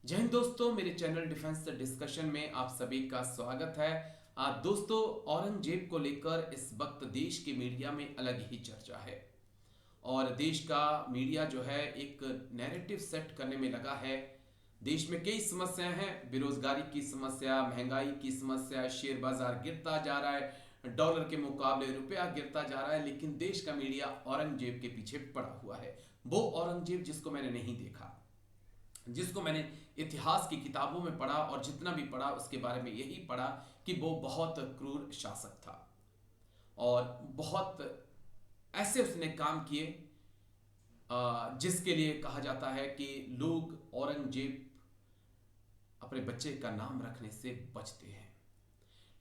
जय हिंद दोस्तों, मेरे चैनल डिफेंस डिस्कशन में आप सभी का स्वागत है। दोस्तों, औरंगजेब को लेकर इस वक्त देश की मीडिया में अलग ही चर्चा है और देश का मीडिया जो है एक नैरेटिव सेट करने में लगा है। देश में कई समस्याएं हैं, बेरोजगारी की समस्या, महंगाई की समस्या, शेयर बाजार गिरता जा रहा है, डॉलर के मुकाबले रुपया गिरता जा रहा है, लेकिन देश का मीडिया औरंगजेब के पीछे पड़ा हुआ है। वो औरंगजेब जिसको मैंने नहीं देखा, जिसको मैंने इतिहास की किताबों में पढ़ा और जितना भी पढ़ा उसके बारे में यही पढ़ा कि वो बहुत क्रूर शासक था और बहुत ऐसे उसने काम किए जिसके लिए कहा जाता है कि लोग औरंगजेब अपने बच्चे का नाम रखने से बचते हैं।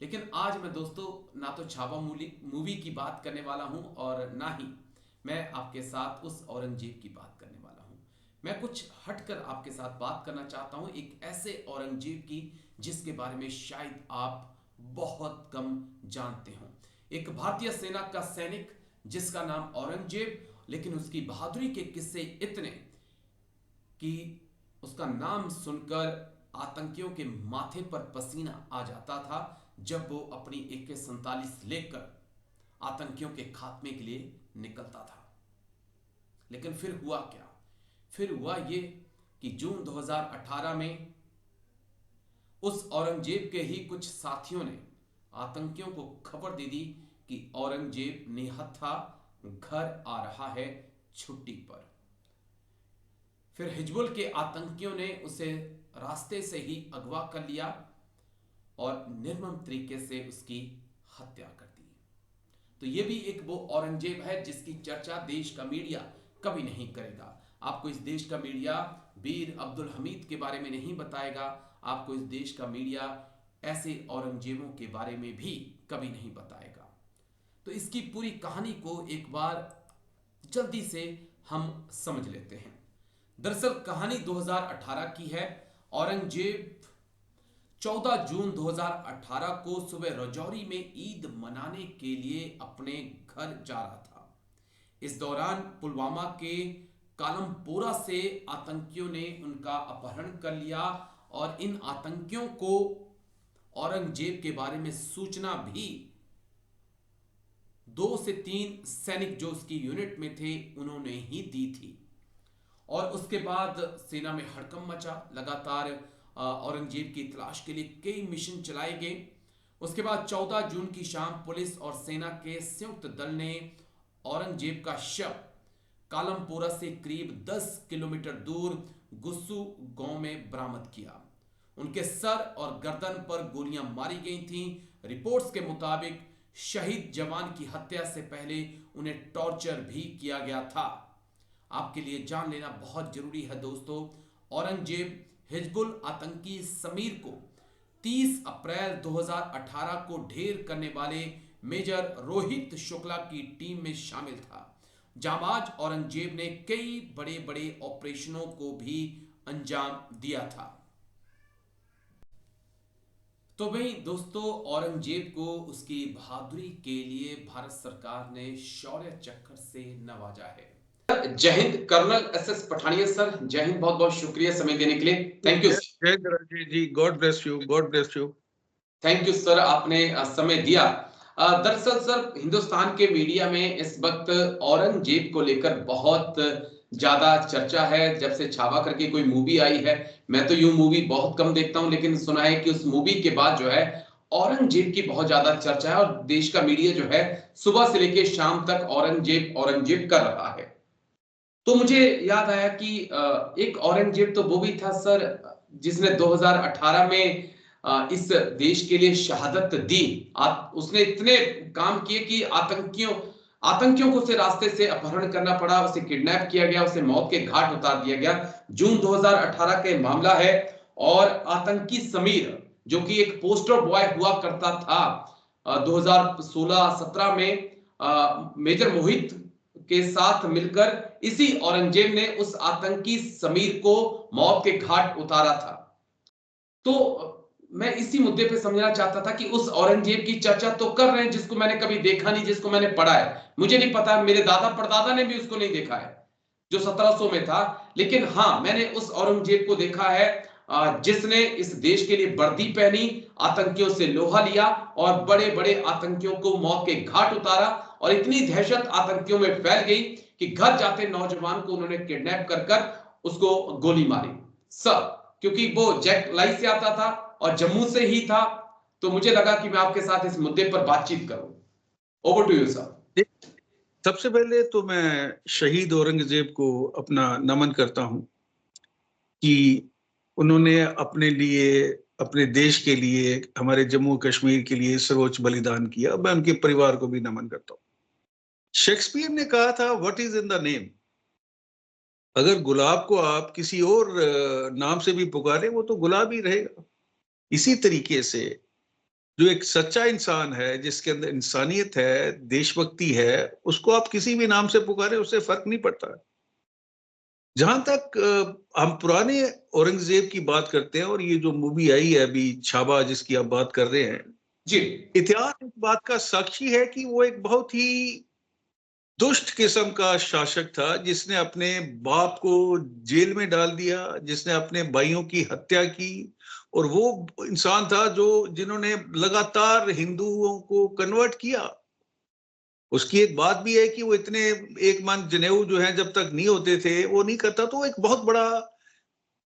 लेकिन आज मैं दोस्तों ना तो छावा मूवी की बात करने वाला हूं और ना ही मैं आपके साथ उस औरंगजेब की बात करने वाला हूं। मैं कुछ हटकर आपके साथ बात करना चाहता हूं, एक ऐसे औरंगजेब की जिसके बारे में शायद आप बहुत कम जानते हो। एक भारतीय सेना का सैनिक जिसका नाम औरंगजेब, लेकिन उसकी बहादुरी के किस्से इतने कि उसका नाम सुनकर आतंकियों के माथे पर पसीना आ जाता था जब वो अपनी AK-47 लेकर आतंकियों के खात्मे के लिए निकलता था। लेकिन फिर हुआ क्या? फिर हुआ ये कि जून 2018 में उस औरंगजेब के ही कुछ साथियों ने आतंकियों को खबर दे दी कि औरंगजेब निहत्था घर आ रहा है छुट्टी पर। फिर हिजबुल के आतंकियों ने उसे रास्ते से ही अगवा कर लिया और निर्मम तरीके से उसकी हत्या कर दी। तो ये भी एक वो औरंगजेब है जिसकी चर्चा देश का मीडिया कभी नहीं करेगा। आपको इस देश का मीडिया वीर अब्दुल हमीद के बारे में नहीं बताएगा। आपको इस देश का मीडिया ऐसे औरंगजेबों के बारे में भी कभी नहीं बताएगा। तो इसकी पूरी कहानी को एक बार जल्दी से हम समझ लेते हैं। दरअसल कहानी 2018 की है। औरंगजेब 14 जून 2018 को सुबह रजौरी में ईद मनाने के लिए अपने घर जा रहा था। इस दौरान पुलवामा के कालमपोरा से आतंकियों ने उनका अपहरण कर लिया और इन आतंकियों को औरंगजेब के बारे में सूचना भी 2 से 3 सैनिक जो उसकी यूनिट में थे उन्होंने ही दी थी। और उसके बाद सेना में हड़कंप मचा। लगातार औरंगजेब की तलाश के लिए कई मिशन चलाए गए। उसके बाद 14 जून की शाम पुलिस और सेना के संयुक्त दल ने औरंगजेब का शव कालमपोरा से करीब 10 किलोमीटर दूर गुस्सू गांव में बरामद किया। उनके सर और गर्दन पर गोलियां मारी गई थीं। रिपोर्ट्स के मुताबिक शहीद जवान की हत्या से पहले उन्हें टॉर्चर भी किया गया था। आपके लिए जान लेना बहुत जरूरी है दोस्तों, औरंगजेब हिजबुल आतंकी समीर को 30 अप्रैल 2018 को ढेर करने वाले मेजर रोहित शुक्ला की टीम में शामिल था। जांबाज औरंगजेब ने कई बड़े बड़े ऑपरेशनों को भी अंजाम दिया था। तो भाई दोस्तों, औरंगजेब को उसकी बहादुरी के लिए भारत सरकार ने शौर्य चक्र से नवाजा है। जय हिंद कर्नल SS पठानिया सर, जय हिंद, बहुत बहुत शुक्रिया समय देने के लिए। थैंक यू जय Rajesh ji, God bless you, God bless you. Thank you sir, आपने समय दिया। दरअसल सर, हिंदुस्तान के मीडिया में इस वक्त औरंगजेब को लेकर बहुत ज्यादा चर्चा है। जब से छावा करके कोई मूवी आई है, मैं तो यूं मूवी बहुत कम देखता हूं, लेकिन सुना है कि उस मूवी के बाद जो है औरंगजेब की बहुत ज्यादा चर्चा है और देश का मीडिया जो है सुबह से लेकर शाम तक औरंगजेब औरंगजेब कर रहा है। तो मुझे याद आया कि एक औरंगजेब तो वो भी था सर जिसने 2018 में इस देश के लिए शहादत दी। उसने इतने काम किए कि आतंकियों को उसे रास्ते से अपहरण करना पड़ा, उसे किडनैप किया गया, उसे मौत के घाट उतार दिया गया। जून 2018 का मामला है और आतंकी समीर जो कि एक पोस्टर बॉय हुआ करता था 2016-17 में मेजर मोहित के साथ मिलकर इसी औरंगजेब ने उस आतंकी समीर को मौत के घाट उतारा था। तो मैं इसी मुद्दे पे समझना चाहता था कि उस औरंगजेब की चर्चा तो कर रहे हैं जिसको मैंने कभी देखा नहीं, जिसको मैंने पढ़ा है। मुझे नहीं पता, मेरे दादा परदादा ने भी उसको नहीं देखा है जो 1700 में था। लेकिन हां, मैंने उस औरंगजेब को देखा है जिसने इस देश के लिए वर्दी पहनी, आतंकियों से लोहा लिया और बड़े बड़े आतंकियों को मौत के घाट उतारा। और इतनी दहशत आतंकियों में फैल गई कि घर जाते नौजवान को उन्होंने किडनैप कर कर उसको गोली मारी सर, क्योंकि वो जैक लाई से आता था और जम्मू से ही था। तो मुझे लगा कि मैं आपके साथ इस मुद्दे पर बातचीत करूं। Over to you sir. सबसे पहले तो मैं शहीद औरंगजेब को अपना नमन करता हूं कि उन्होंने अपने लिए, अपने देश के लिए, हमारे जम्मू कश्मीर के लिए सर्वोच्च बलिदान किया। मैं उनके परिवार को भी नमन करता हूं। शेक्सपियर ने कहा था, what is in the name. अगर गुलाब को आप किसी और नाम से भी पुकारें वो तो गुलाब ही रहेगा। इसी तरीके से जो एक सच्चा इंसान है, जिसके अंदर इंसानियत है, देशभक्ति है, उसको आप किसी भी नाम से पुकारें उससे फर्क नहीं पड़ता। जहां तक हम पुराने औरंगजेब की बात करते हैं, और ये जो मूवी आई है अभी छाबा जिसकी आप बात कर रहे हैं, जी, इतिहास इस बात का साक्षी है कि वो एक बहुत ही दुष्ट किस्म का शासक था, जिसने अपने बाप को जेल में डाल दिया, जिसने अपने भाइयों की हत्या की। और वो इंसान था जो जिन्होंने लगातार हिंदुओं को कन्वर्ट किया। उसकी एक बात भी है कि वो इतने एक मन जनेऊ जो है जब तक नहीं होते थे वो नहीं करता। तो एक बहुत बड़ा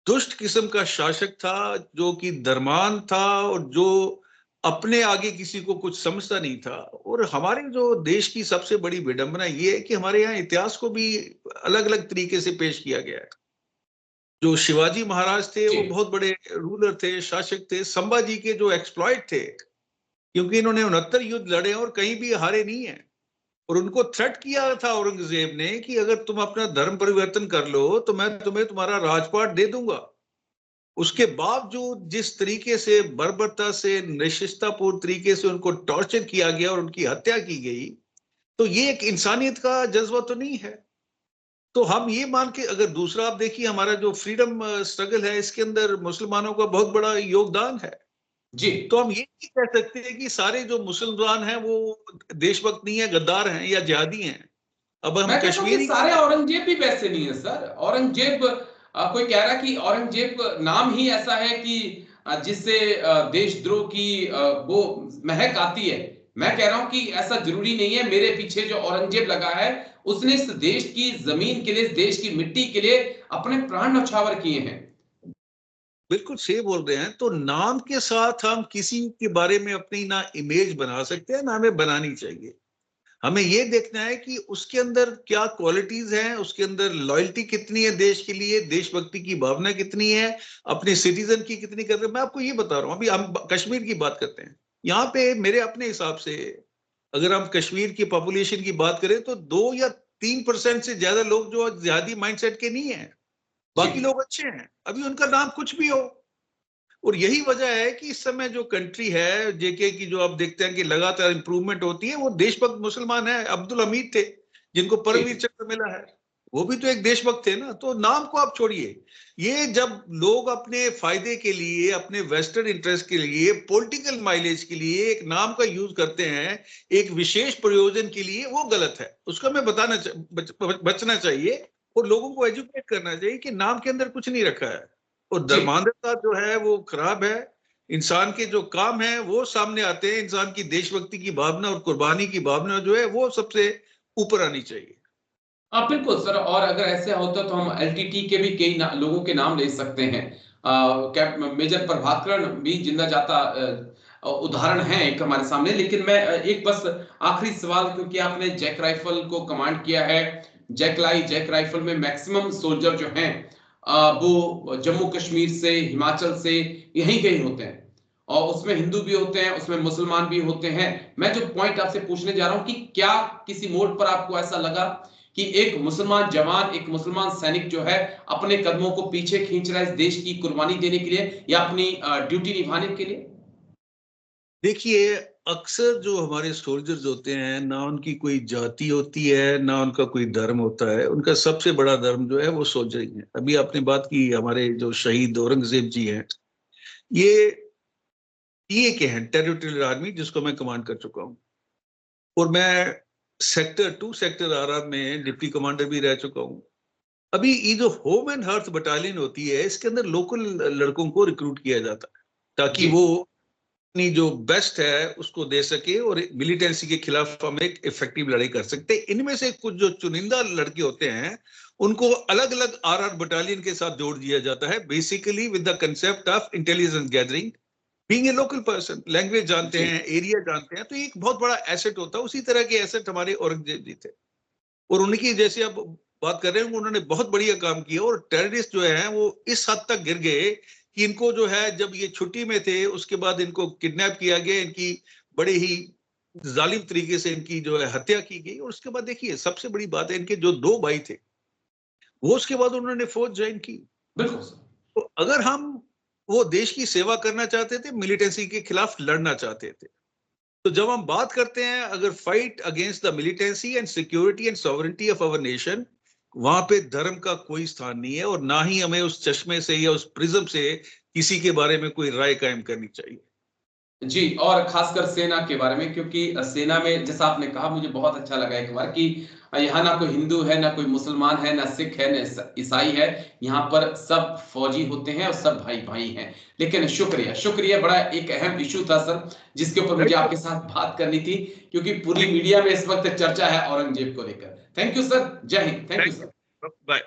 दुष्ट किस्म का शासक था, जो कि धर्मान था और जो अपने आगे किसी को कुछ समझता नहीं था। और हमारे जो देश की सबसे बड़ी विडंबना ये है कि हमारे यहाँ इतिहास को भी अलग अलग तरीके से पेश किया गया है। जो शिवाजी महाराज थे जी, वो बहुत बड़े रूलर थे, शासक थे। संभाजी के जो एक्सप्लॉइट थे, क्योंकि इन्होंने 69 युद्ध लड़े और कहीं भी हारे नहीं है। और उनको थ्रेट किया था औरंगजेब ने कि अगर तुम अपना धर्म परिवर्तन कर लो तो मैं तुम्हें तुम्हारा राजपाट दे दूंगा। उसके बावजूद जिस तरीके से बर्बरता से, निशिष्टापूर्ण तरीके से उनको टॉर्चर किया गया और उनकी हत्या की गई, तो ये एक इंसानियत का जज्बा तो नहीं है। तो हम ये मान के, अगर दूसरा आप देखिए, हमारा जो फ्रीडम स्ट्रगल है इसके अंदर मुसलमानों का बहुत बड़ा योगदान है। जी। तो हम ये नहीं कह सकते कि सारे जो मुसलमान हैं वो देशभक्त नहीं है, गद्दार हैं या जिहादी हैं। अब हम मैं कहता हूँ कि कश्मीरी सारे औरंगजेब भी वैसे नहीं है सर। औरंगजेब, कोई कह रहा है कि औरंगजेब नाम ही ऐसा है कि जिससे देशद्रोह की वो महक आती है। मैं कह रहा हूं कि ऐसा जरूरी नहीं है। मेरे पीछे जो औरंगजेब लगा है, उसने इस देश की जमीन के लिए, इस देश की मिट्टी के लिए अपने प्राण न्यौछावर किए हैं। बिल्कुल सही बोल रहे हैं। तो नाम के साथ हम किसी के बारे में अपनी ना इमेज बना सकते हैं, ना हमें बनानी चाहिए। हमें ये देखना है कि उसके अंदर क्या क्वालिटीज हैं, उसके अंदर लॉयल्टी कितनी है देश के लिए, देशभक्ति की भावना कितनी है, अपने सिटीजन की कितनी कर रहे हैं। मैं आपको ये बता रहा हूं, अभी हम कश्मीर की बात करते हैं। यहाँ पे मेरे अपने हिसाब से अगर हम कश्मीर की पॉपुलेशन की बात करें तो 2 या 3% से ज्यादा लोग जो जिहादी माइंडसेट के नहीं है। जी, बाकी लोग अच्छे हैं, अभी उनका नाम कुछ भी हो। और यही वजह है कि इस समय जो कंट्री है जेके की, जो आप देखते हैं कि लगातार इंप्रूवमेंट होती है, वो देशभक्त मुसलमान है। अब्दुल हमीद थे जिनको जी, परमवीर चक्र मिला है, वो भी तो एक देशभक्त थे ना। तो नाम को आप छोड़िए। ये जब लोग अपने फायदे के लिए, अपने वेस्टर्न इंटरेस्ट के लिए, पॉलिटिकल माइलेज के लिए एक नाम का यूज करते हैं एक विशेष प्रयोजन के लिए, वो गलत है। उसका मैं बचना चाहिए। और लोगों को एजुकेट करना चाहिए कि नाम के अंदर कुछ नहीं रखा है। और जी। धर्मांधता जो है वो खराब है। इंसान के जो काम है वो सामने आते हैं। इंसान की देशभक्ति की भावना और कुर्बानी की भावना जो है वो सबसे ऊपर आनी चाहिए। हाँ, बिल्कुल सर। और अगर ऐसे होता तो हम एलटीटी के भी कई लोगों के नाम ले सकते हैं। कैप मेजर प्रभाकरण भी जिंदा जाता उदाहरण है एक हमारे सामने। लेकिन मैं एक बस आखिरी सवाल, क्योंकि आपने जैक राइफल को कमांड किया है। जैक राइफल में मैक्सिमम सोल्जर जो हैं वो जम्मू कश्मीर से, हिमाचल से, यहीं कहीं होते हैं। और उसमें हिंदू भी होते हैं, उसमें मुसलमान भी होते हैं। मैं जो पॉइंट आपसे पूछने जा रहा हूं कि क्या किसी मोड़ पर आपको ऐसा लगा कि एक मुसलमान जवान, एक मुसलमान सैनिक जो है अपने कदमों को पीछे खींच रहा है इस देश की कुर्बानी देने के लिए या अपनी ड्यूटी निभाने के लिए? देखिए, अक्सर जो हमारे सोल्जर्स होते हैं ना, उनकी कोई जाति होती है ना उनका कोई धर्म होता है। उनका सबसे बड़ा धर्म जो है वो सोल्जरिंग है। अभी आपने बात की हमारे जो शहीद औरंगजेब जी हैं, ये टीए के हैं, टेरिटोरियल आर्मी, जिसको मैं कमांड कर चुका हूँ। और मैं सेक्टर 2 सेक्टर आर में डिप्टी कमांडर भी रह चुका हूँ। अभी ये जो होम एंड हर्थ बटालियन होती है, इसके अंदर लोकल लड़कों को रिक्रूट किया जाता है ताकि जी वो अपनी जो बेस्ट है उसको दे सके और मिलिटेंसी के खिलाफ हम एक इफेक्टिव लड़ाई कर सकते हैं। इनमें से कुछ जो चुनिंदा लड़के होते हैं उनको अलग अलग आरआर बटालियन के साथ जोड़ दिया जाता है, basically with the concept of intelligence gathering. Being a local person, language जानते जी हैं, एरिया जानते हैं, तो एक बहुत बड़ा एसेट होता है। उसी तरह के एसेट हमारे औरंगजेब जी थे, और उनकी जैसे आप बात कर रहे हैं उन्होंने बहुत बढ़िया काम किया, और टेररिस्ट जो है वो इस हद तक गिर गए कि इनको जो है जब ये छुट्टी में थे उसके बाद इनको किडनैप किया गया, इनकी बड़े ही जालिम तरीके से इनकी जो है हत्या की गई। और उसके बाद देखिए सबसे बड़ी बात है, इनके जो दो भाई थे वो उसके बाद उन्होंने फौज ज्वाइन की। बिल्कुल सर। तो अगर हम वो देश की सेवा करना चाहते थे, मिलिटेंसी के खिलाफ लड़ना चाहते थे, तो जब हम बात करते हैं अगर fight against the militancy and security and sovereignty of our nation, वहां पे धर्म का कोई स्थान नहीं है, और ना ही हमें उस चश्मे से या उस प्रिज्म से किसी के बारे में कोई राय कायम करनी चाहिए। जी, और खासकर सेना के बारे में, क्योंकि सेना में जैसा आपने कहा मुझे बहुत अच्छा लगा एक बार कि यहाँ ना कोई हिंदू है, ना कोई मुसलमान है, ना सिख है, ना ईसाई है। यहाँ पर सब फौजी होते हैं और सब भाई-भाई हैं। लेकिन शुक्रिया, शुक्रिया, बड़ा एक अहम इश्यू था सर, जिसके ऊपर मुझे थैंक यू। आपके साथ बात करनी थी, क्योंकि पूरी थैंक मीडिया में इस वक़्त चर्चा है औरंगजेब को लेकर। थैंक यू सर, जय हिंद, thank you thank sir. You. Bye.